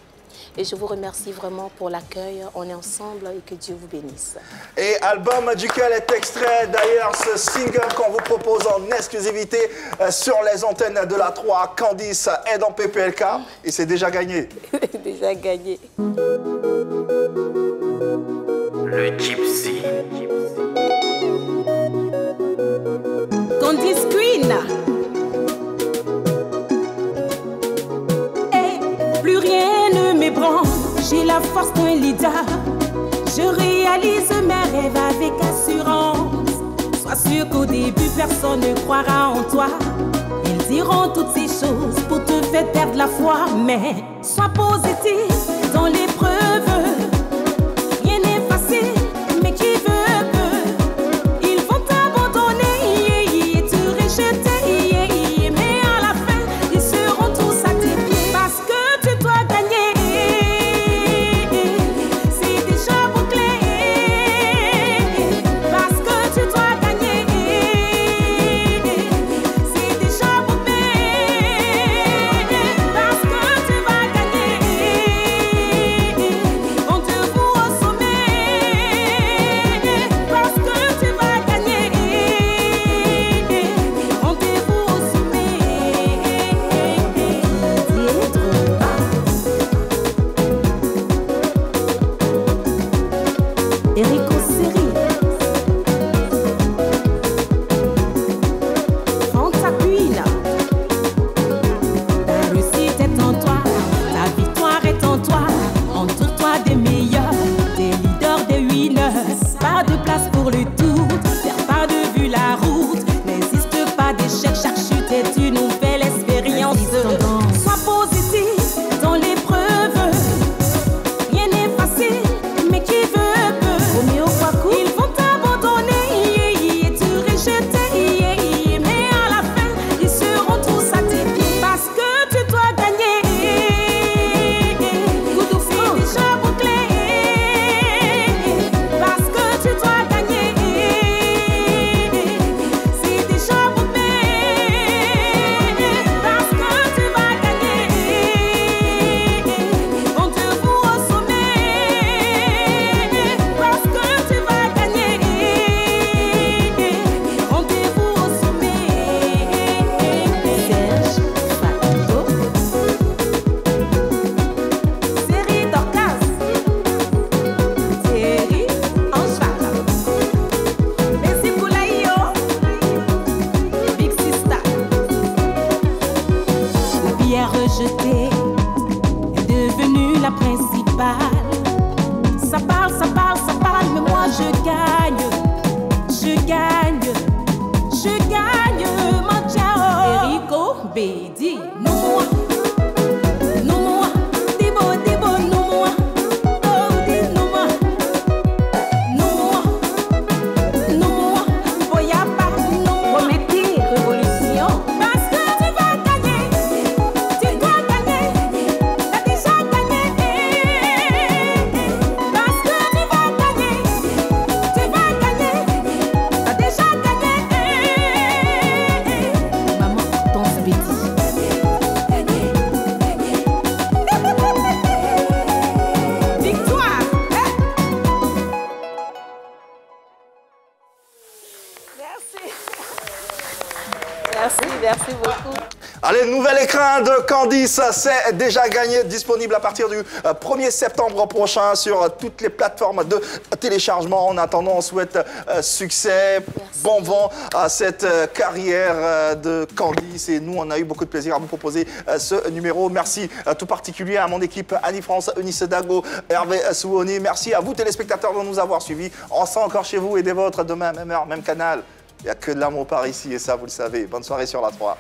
Et je vous remercie vraiment pour l'accueil. On est ensemble et que Dieu vous bénisse. Et album duquel est extrait d'ailleurs ce single qu'on vous propose en exclusivité sur les antennes de la 3. Candice est dans PPLK et c'est déjà gagné. Déjà gagné. Le Gypsy. Candice Queen. Et plus rien ne m'ébranle, j'ai la force d'un leader. Je réalise mes rêves avec assurance. Sois sûr qu'au début personne ne croira en toi. Ils diront toutes ces choses pour te faire perdre la foi. Mais sois positif dans l'épreuve. Rien n'est facile, mais qui veut peut. Ils vont t'abandonner et te rejeter. Mais à la fin, ils seront tous à tes pieds. Parce que tu dois gagner. C'est déjà bouclé. Parce que tu dois gagner. C'est déjà bouclé. Parce que tu vas gagner. Rendez-vous au sommet. Parce que tu vas gagner. Rendez-vous au sommet. Erico Seri, Fanta Queen, ta réussite est en toi, ta victoire est en toi. Entoure-toi des meilleurs, des leaders, des winners. Pas de place pour le doute, perds pas de vue la route. N'existe pas d'échec, chaque chute est une nouvelle expérience. Sois positif dans l'épreuve. Rien n'est facile, mais qui veut peut. Ils vont t'abandonner et te rejeter. Mais à la fin, ils seront tous à tes pieds. Parce que tu dois gagner. C'est déjà bouclé. Parce que tu dois gagner. C'est déjà bouclé. Parce que tu vas gagner. Rendez-vous au sommet. Parce que tu vas gagner. Rendez-vous au sommet. Serge Fato, Série Dorcas, Thierry Angeval. Merci pour l'AIO, Big Sista. La pierre rejetée est devenue la principale. Ça parle, mais moi je gagne. Je gagne, mon ciao. Erico, Bédi, non-moi. Non-moi, Dibo, non-moi. Oh, dis non-moi. Non-moi, non-moi. Boyapa, non-moi. Remettez révolution. Parce que tu vas gagner. Tu dois gagner. T'as déjà gagné. Parce que tu vas gagner. Tu vas gagner. T'as déjà gagné. Maman, ton bêtise. Victoire. Merci beaucoup. Allez, nouvel écrin de Candice, c'est déjà gagné, disponible à partir du 1er septembre prochain sur toutes les plateformes de téléchargement. En attendant, on souhaite succès, bon vent à cette carrière de Candice. Et nous, on a eu beaucoup de plaisir à vous proposer ce numéro. Merci tout particulier à mon équipe Annie-France, Eunice Dago, Hervé Souoni. Merci à vous, téléspectateurs, de nous avoir suivis. On sera encore chez vous et des vôtres demain, même heure, même canal. Il n'y a que de l'amour par ici et ça, vous le savez. Bonne soirée sur la 3.